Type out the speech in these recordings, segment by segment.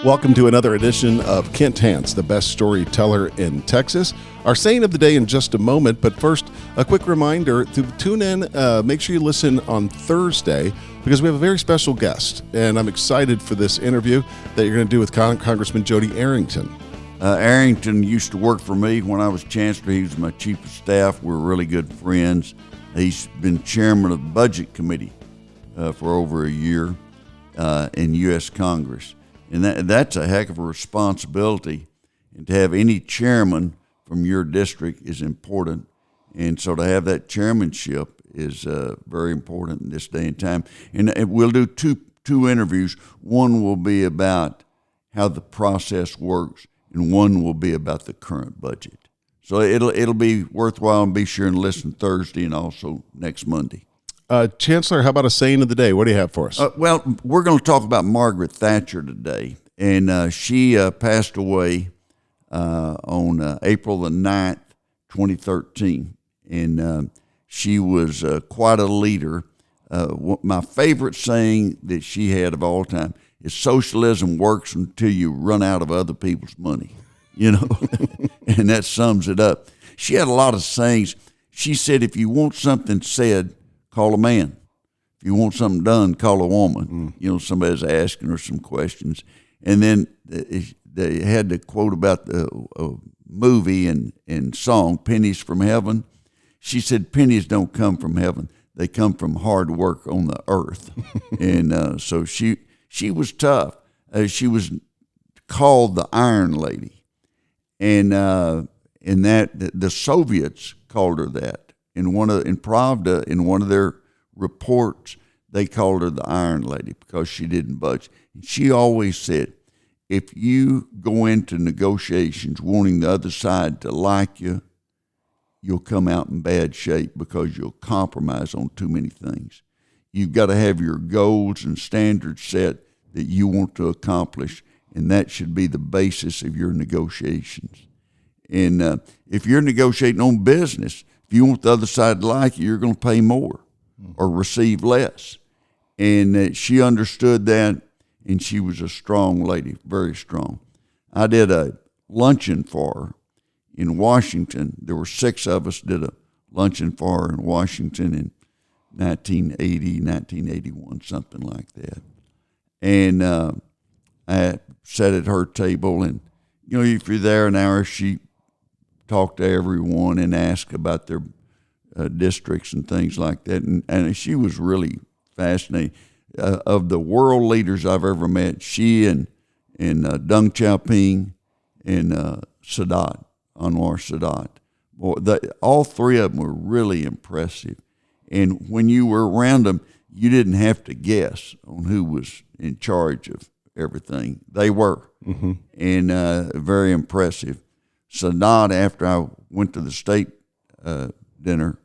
Welcome to another edition of Kent Hance, the best storyteller in Texas. Our saying of the day in just a moment, but first, a quick reminder to tune in. Make sure you listen on Thursday because we have a very special guest, and I'm excited for this interview that you're going to do with Congressman Jody Arrington. Arrington used to work for me when I was chancellor. He was my chief of staff. We're really good friends. He's been chairman of the Budget Committee for over a year in U.S. Congress. And that's a heck of a responsibility. And to have any chairman from your district is important. And so to have that chairmanship is very important in this day and time. And we'll do two interviews. One will be about how the process works, and one will be about the current budget. So it'll be worthwhile, and be sure and listen Thursday and also next Monday. Chancellor, how about a saying of the day? What do you have for us? Well, we're going to talk about Margaret Thatcher today, and she passed away on April the 9th, 2013, and she was quite a leader. My favorite saying that she had of all time is socialism works until you run out of other people's money, and that sums it up. She had a lot of sayings. She said, if you want something said, call a man. If you want something done, call a woman. Somebody's asking her some questions. And then they had the quote about the movie and song, Pennies from Heaven. She said, pennies don't come from heaven. They come from hard work on the earth. And so she was tough. She was called the Iron Lady. And that the Soviets called her that. In Pravda, in one of their reports, they called her the Iron Lady because she didn't budge. And she always said, if you go into negotiations wanting the other side to like you, you'll come out in bad shape because you'll compromise on too many things. You've got to have your goals and standards set that you want to accomplish, and that should be the basis of your negotiations. And if you're negotiating on business, if you want the other side to like you, you're going to pay more or receive less. And she understood that, and she was a strong lady, very strong. I did a luncheon for her in Washington. There were 6 of us did a luncheon for her in Washington in 1980, 1981, something like that. And I sat at her table, and, if you're there an hour, she talked to everyone and asked about their districts and things like that. And she was really fascinating. Of the world leaders I've ever met, she and Deng Xiaoping and Sadat, Anwar Sadat, all 3 of them were really impressive. And when you were around them, you didn't have to guess on who was in charge of everything. They were. Mm-hmm. And very impressive. Sadat, after I went to the state dinner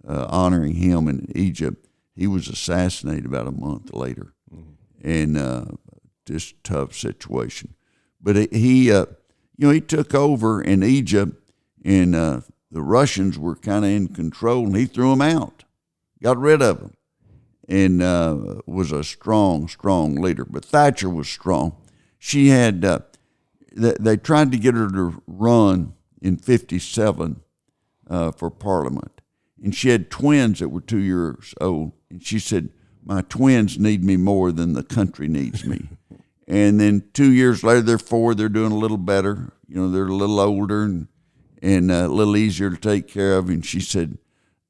honoring him in Egypt, he was assassinated about a month later. Mm-hmm. And just tough situation. But he took over in Egypt, and the Russians were kind of in control, and he threw them out, got rid of them, and was a strong, strong leader. But Thatcher was strong. She had... They tried to get her to run in 1957 for Parliament. And she had twins that were 2 years old. And she said, my twins need me more than the country needs me. And then 2 years later, they're 4. They're doing a little better. They're a little older and a little easier to take care of. And she said,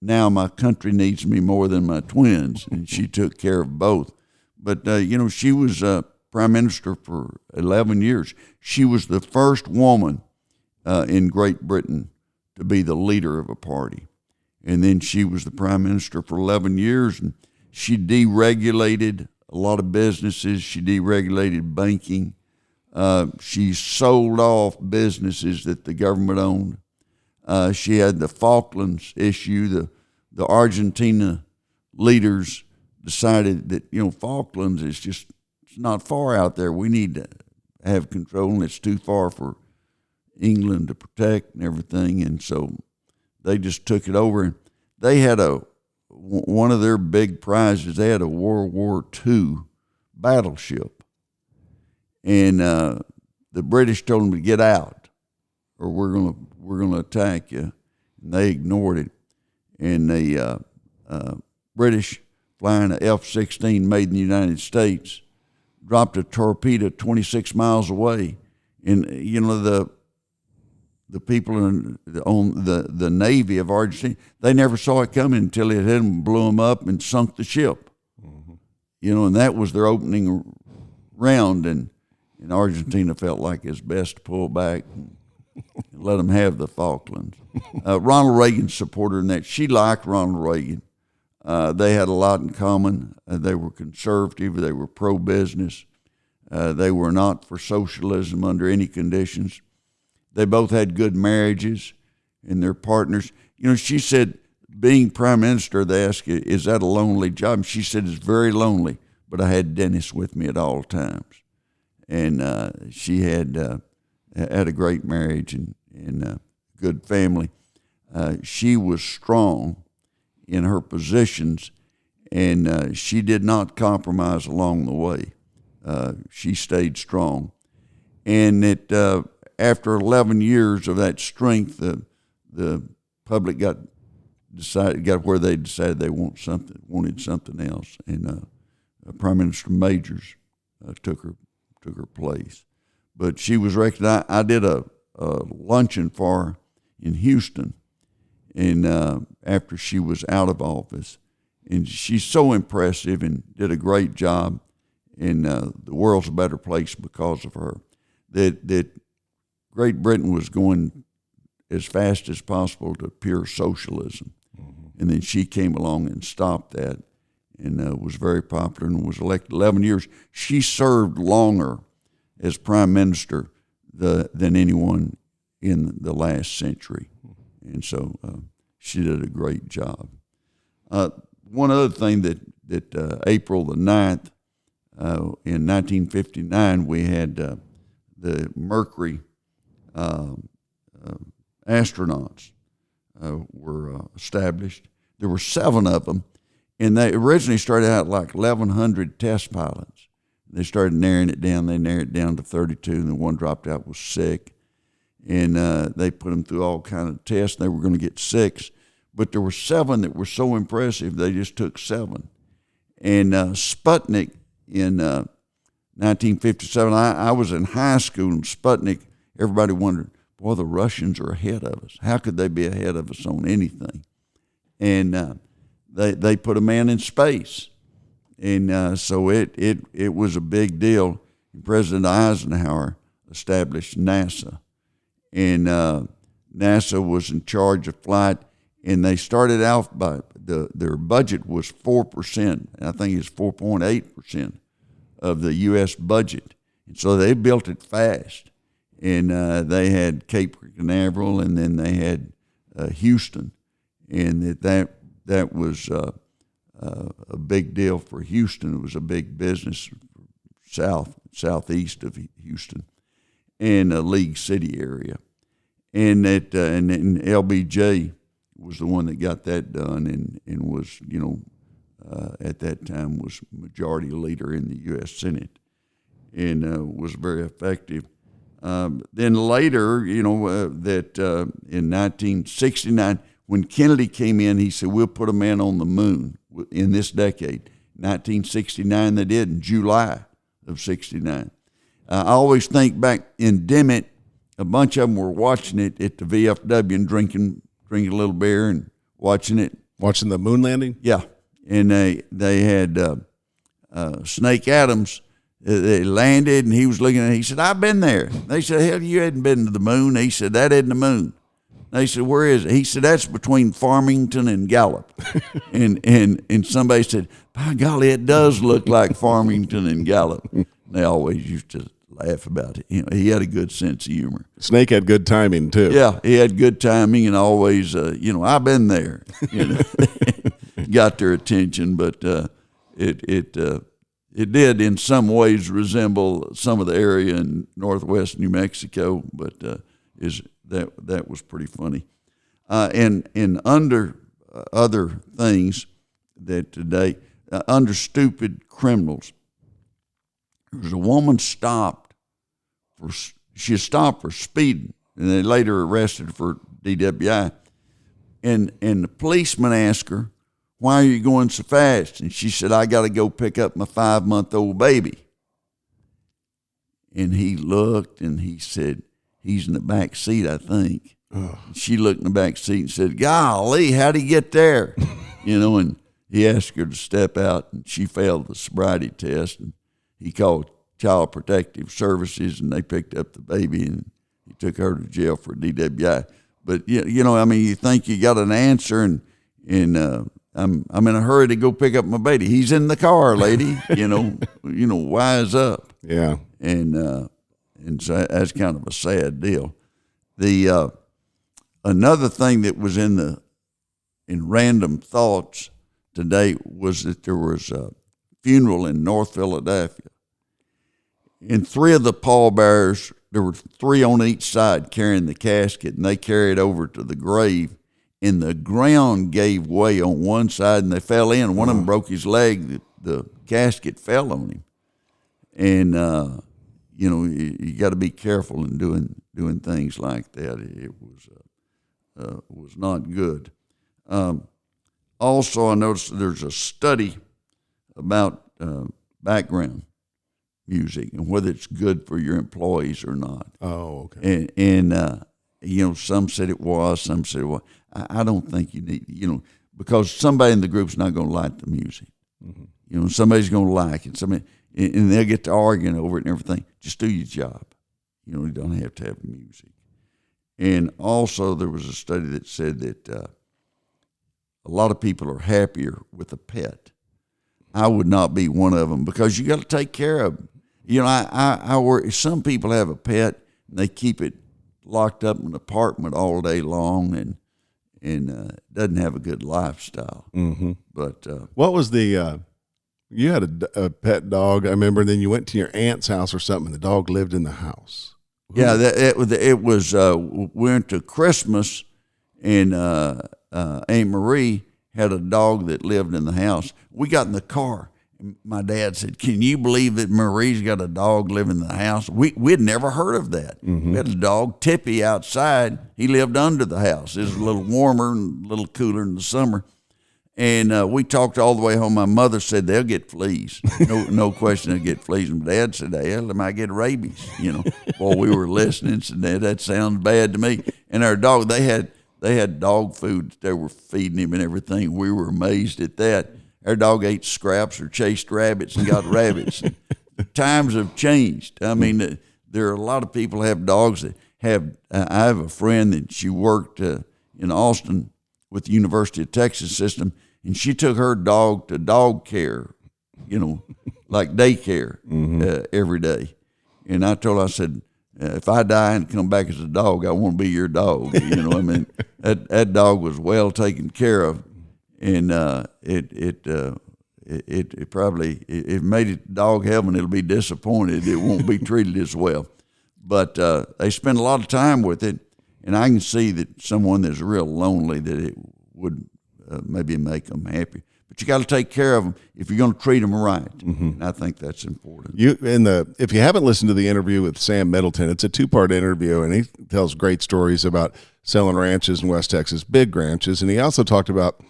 now my country needs me more than my twins. And she took care of both. But, she was prime minister for 11 years. She was the first woman in Great Britain to be the leader of a party. And then she was the prime minister for 11 years, and she deregulated a lot of businesses. She deregulated banking. She sold off businesses that the government owned. She had the Falklands issue. The Argentina leaders decided that, Falklands is just, it's not far out there. We need to have control, and it's too far for England to protect and everything. And so they just took it over. And they had one of their big prizes. They had a World War II battleship. and the British told them to get out, or we're gonna attack you. And they ignored it, and the British, flying a F-16 made in the United States, dropped a torpedo 26 miles away, and the people on the Navy of Argentina, they never saw it coming until it hit them, blew them up, and sunk the ship. Mm-hmm. And that was their opening round, and Argentina felt like it's best to pull back and let them have the Falklands. Ronald Reagan supported her in that. She liked Ronald Reagan. They had a lot in common. They were conservative. They were pro-business. They were not for socialism under any conditions. They both had good marriages, and their partners. She said, being prime minister, they asked, is that a lonely job? And she said, it's very lonely, but I had Dennis with me at all times. And she had a great marriage and a good family. She was strong in her positions, and she did not compromise along the way. She stayed strong. And after 11 years of that strength, the public got where they decided they wanted something else, and Prime Minister Majors took her place. But she was recognized. I did a luncheon for her in Houston, and after she was out of office, and she's so impressive and did a great job, and the world's a better place because of her. That Great Britain was going as fast as possible to pure socialism. Mm-hmm. And then she came along and stopped that, and was very popular and was elected 11 years. She served longer as prime minister than anyone in the last century. And so she did a great job. One other thing that April the 9th, in 1959, we had the Mercury astronauts were established. There were 7 of them, and they originally started out like 1,100 test pilots. They started narrowing it down. They narrowed it down to 32, and the one dropped out was sick. And they put them through all kind of tests. They were going to get 6, but there were 7 that were so impressive, they just took 7. And Sputnik in 1957, I was in high school, and Sputnik, everybody wondered, boy, the Russians are ahead of us. How could they be ahead of us on anything? And they put a man in space. And so it was a big deal. President Eisenhower established NASA. And NASA was in charge of flight, and they started out by their budget was 4%. I think it's 4.8% of the U.S. budget. And so they built it fast. And they had Cape Canaveral, and then they had Houston. And that was a big deal for Houston. It was a big business southeast of Houston, and a League City area. And LBJ was the one that got that done, and was, at that time was majority leader in the U.S. Senate, and was very effective. Then later, that in 1969, when Kennedy came in, he said, we'll put a man on the moon in this decade. 1969 they did, in July of 69. I always think back in Dimmitt, a bunch of them were watching it at the VFW and drinking a little beer and watching it. Watching the moon landing? Yeah. And they had Snake Adams. They landed, and he was looking at it. He said, I've been there. They said, hell, you hadn't been to the moon. He said, that isn't the moon. They said, where is it? He said, that's between Farmington and Gallup. and somebody said, by golly, it does look like Farmington and Gallup. They always used to laugh about it. He had a good sense of humor. Snake had good timing, too. Yeah, he had good timing, and always, I've been there. Got their attention, but it did in some ways resemble some of the area in northwest New Mexico, but that was pretty funny. And under other things that today, under stupid criminals, there was a woman stopped she was stopped for speeding, and they later arrested her for DWI. And the policeman asked her, "Why are you going so fast?" And she said, "I got to go pick up my 5-month-old baby." And he looked and he said, "He's in the back seat, I think." She looked in the back seat and said, "Golly, how'd he get there?" And he asked her to step out, and she failed the sobriety test. And he called Child Protective Services, and they picked up the baby, and he took her to jail for DWI. But you think you got an answer, and I'm in a hurry to go pick up my baby. He's in the car, lady. Wise up. Yeah. And so that's kind of a sad deal. The another thing that was in random thoughts today was that there was a funeral in North Philadelphia, and 3 of the pallbearers, there were 3 on each side carrying the casket, and they carried over to the grave, and the ground gave way on one side, and they fell in. One of them broke his leg. The casket fell on him, and you got to be careful in doing things like that. It was not good. Also, I noticed there's a study about background music and whether it's good for your employees or not. Oh, okay. And some said it was, some said it was. I don't think you need, because somebody in the group's not going to like the music. Mm-hmm. Somebody's going to like it. And they'll get to arguing over it and everything. Just do your job. You don't have to have music. And also, there was a study that said that a lot of people are happier with a pet. I would not be one of them, because you got to take care of them. I worry. Some people have a pet and they keep it locked up in an apartment all day long and doesn't have a good lifestyle. Mm-hmm. But what was the? You had a pet dog, I remember. And then you went to your aunt's house or something, and the dog lived in the house. Yeah, it was. We went to Christmas, and Aunt Marie had a dog that lived in the house. We got in the car, and my dad said, "Can you believe that Marie's got a dog living in the house?" We'd never heard of that. Mm-hmm. We had a dog, Tippy, outside. He lived under the house. It was a little warmer and a little cooler in the summer. And we talked all the way home. My mother said they'll get fleas. No question they'll get fleas. And my dad said, "Hell, they might get rabies." While we were listening, said, "That sounds bad to me." And our dog, they had dog food that they were feeding him and everything. We were amazed at that. Our dog ate scraps or chased rabbits and got rabbits. And times have changed. I mean, there are a lot of people who have dogs that have. I have a friend that she worked in Austin with the University of Texas system, and she took her dog to dog care, like daycare, every day. And I told her, I said, if I die and come back as a dog, I want to be your dog. That dog was well taken care of, and it probably, if made it dog heaven, it'll be disappointed. It won't be treated as well. But they spend a lot of time with it. And I can see that someone that's real lonely, that it would maybe make them happy. But you got to take care of them if you're going to treat them right. Mm-hmm. And I think that's important. If you haven't listened to the interview with Sam Middleton, it's a 2-part interview, and he tells great stories about selling ranches in West Texas, big ranches. And he also talked about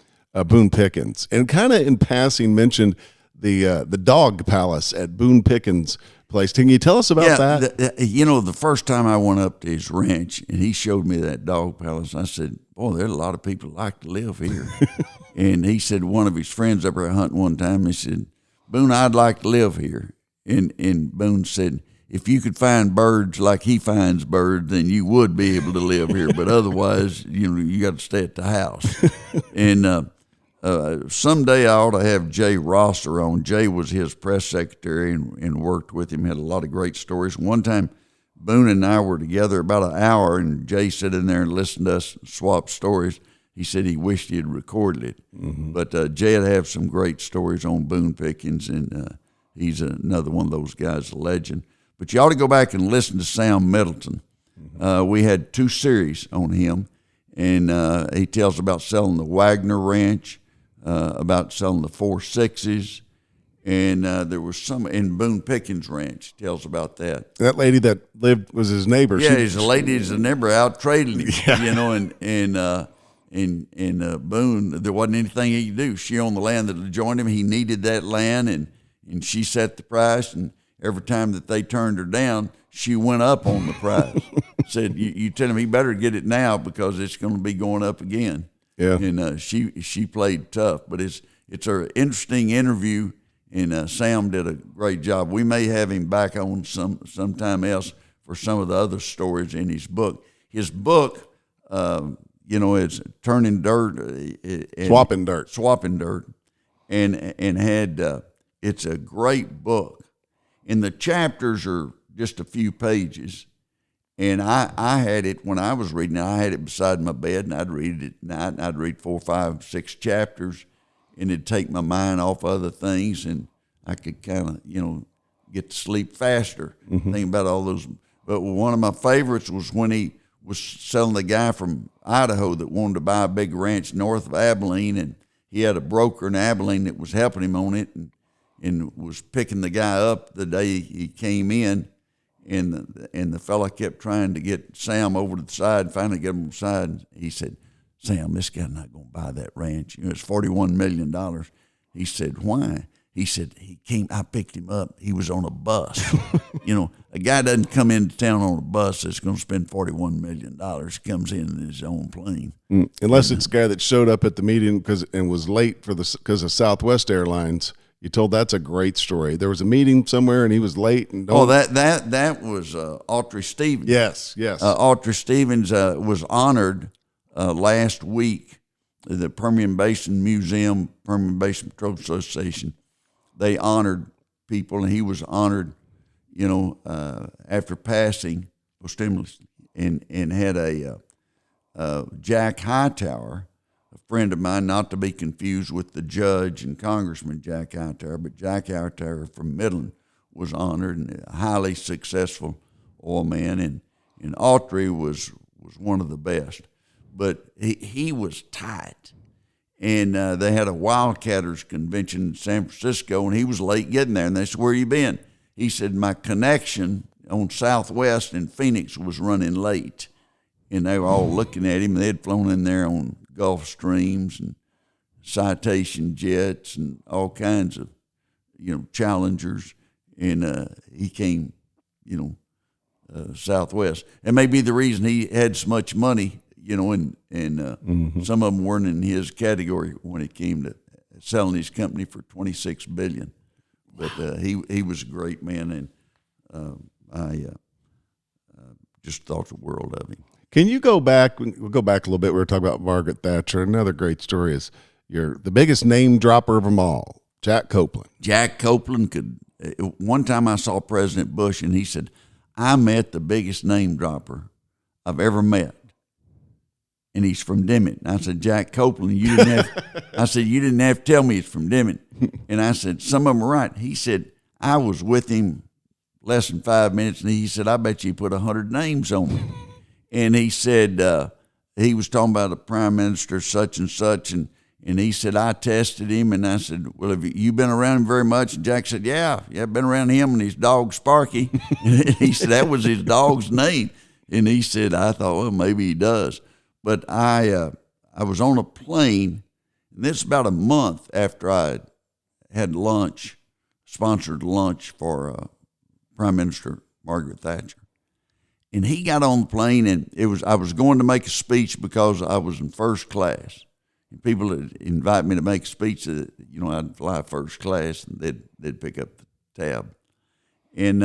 Boone Pickens, and kind of in passing mentioned the dog palace at Boone Pickens' place. Can you tell us about that? The first time I went up to his ranch and he showed me that dog palace, I said, "Boy, there's a lot of people like to live here." And he said one of his friends up there hunting one time, he said, "Boone, I'd like to live here." And Boone said, "If you could find birds like he finds birds, then you would be able to live here. But otherwise, you got to stay at the house." And someday I ought to have Jay Rosser on. Jay was his press secretary and worked with him, had a lot of great stories. One time, Boone and I were together about an hour, and Jay sat in there and listened to us swap stories. He said he wished he had recorded it. Mm-hmm. But Jay would have some great stories on Boone Pickens, and he's another one of those guys, a legend. But you ought to go back and listen to Sam Middleton. Mm-hmm. We had 2 series on him, and he tells about selling the Wagner Ranch, about selling the 4 6s, And there was some in Boone Pickens Ranch tells about that. That lady that was his neighbor. Yeah, his lady is a neighbor out trading him. Yeah. In Boone, there wasn't anything he could do. She owned the land that adjoined him. He needed that land, and she set the price. And every time that they turned her down, she went up on the price. Said, "You tell him he better get it now because it's going to be going up again." Yeah. And she played tough, but it's an interesting interview, and Sam did a great job. We may have him back on sometime else for some of the other stories in his book. His book. It's turning dirt, Swapping Dirt, and had it's a great book, and the chapters are just a few pages, and I had it when I was reading it. I had it beside my bed, and I'd read it at night, and I'd read 4, 5, 6 chapters, and it'd take my mind off other things, and I could kind of get to sleep faster, thinking about all those. But one of my favorites was when he was selling the guy from Idaho that wanted to buy a big ranch north of Abilene, and he had a broker in Abilene that was helping him on it, and was picking the guy up the day he came in, and the fella kept trying to get Sam over to the side. Finally, get him on the side. And he said, "Sam, this guy's not going to buy that ranch. It's $41 million." He said, "Why?" He said, I picked him up. He was on a bus. A guy doesn't come into town on a bus that's going to spend $41 million. He comes in his own plane. Unless it's a guy that showed up at the meeting and was late because of Southwest Airlines. You told that's a great story. There was a meeting somewhere and he was late. And that was Autry Stevens. Yes. Autry Stevens was honored last week. The Permian Basin Museum, Permian Basin Patrol Association, they honored people, and he was honored, after passing posthumously, and had a Jack Hightower, a friend of mine, not to be confused with the judge and Congressman Jack Hightower, but Jack Hightower from Midland was honored, and a highly successful oil man, and Autry was one of the best, but he was tight. And they had a Wildcatters convention in San Francisco, and he was late getting there. And they said, "Where you been?" He said, "My connection on Southwest in Phoenix was running late." And they were all looking at him. They had flown in there on Gulfstreams and Citation jets and all kinds of, Challengers. And he came, Southwest. And maybe the reason he had so much money, and some of them weren't in his category when it came to selling his company for $26 billion. But he was a great man, and I just thought the world of him. Can you go back? We'll go back a little bit. We were talking about Margaret Thatcher. Another great story is the biggest name dropper of them all, Jack Copeland. Jack Copeland could. One time I saw President Bush, and he said, "I met the biggest name dropper I've ever met. And he's from Dimmitt." And I said, "Jack Copeland, you didn't have to tell me it's from Dimmitt." And I said, "Some of them are right." He said, "I was with him less than 5 minutes," and he said, "I bet you put 100 names on me." And he said, he was talking about a prime minister such and such, and he said, "I tested him," and I said, "Well, have you been around him very much?" And Jack said, Yeah, I've been around him and his dog Sparky." And he said, "That was his dog's name." And he said, "I thought, well, maybe he does." But I was on a plane, and this is about a month after I had sponsored lunch for Prime Minister Margaret Thatcher. And he got on the plane, and I was going to make a speech because I was in first class. And people would invite me to make a speech that, I'd fly first class, and they'd pick up the tab. And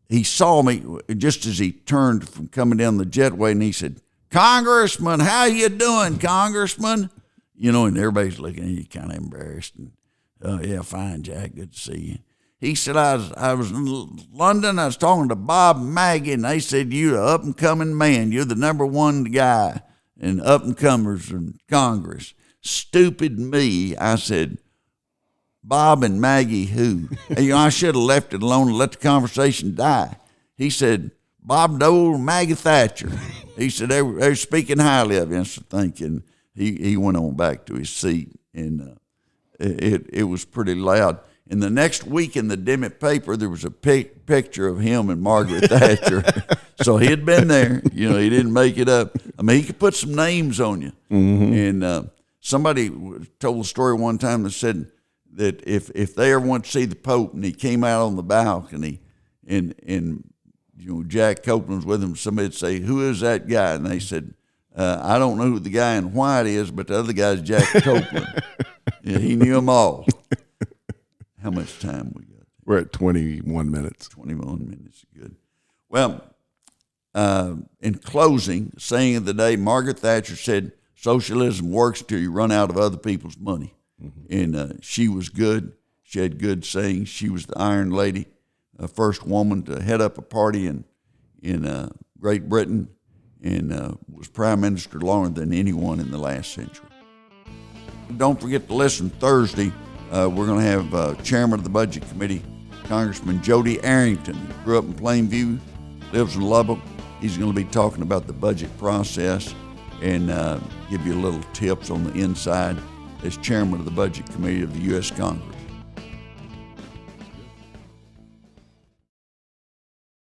he saw me just as he turned from coming down the jetway, and he said, "Congressman, how you doing, Congressman?" And everybody's looking at you kind of embarrassed. And, "Oh, yeah, fine, Jack, good to see you." He said, I was in London, I was talking to Bob and Maggie, and they said, "You're an up-and-coming man. You're the number one guy in up-and-comers in Congress." Stupid me, I said, "Bob and Maggie who?" I should have left it alone and let the conversation die. He said, "Bob Dole and Maggie Thatcher." He said, they're speaking highly of you. I said, "Thank you." And he went on back to his seat. And it was pretty loud. And the next week in the Dimmitt paper, there was a picture of him and Margaret Thatcher. So he had been there. You know, he didn't make it up. I mean, he could put some names on you. And somebody told a story one time that said that if they ever went to see the Pope and he came out on the balcony and you know, Jack Copeland was with him, somebody would say, "Who is that guy?" And they said, "I don't know who the guy in white is, but the other guy's Jack Copeland." Yeah, he knew them all. How much time we got? We're at 21 minutes. 21 minutes, good. Well, in closing, saying of the day, Margaret Thatcher said, "Socialism works till you run out of other people's money." And she was good. She had good sayings. She was the Iron Lady, first woman to head up a party in Great Britain, and was prime minister longer than anyone in the last century. Don't forget to listen Thursday. We're going to have Chairman of the Budget Committee, Congressman Jody Arrington, who grew up in Plainview, lives in Lubbock. He's going to be talking about the budget process and give you a little tips on the inside as Chairman of the Budget Committee of the U.S. Congress.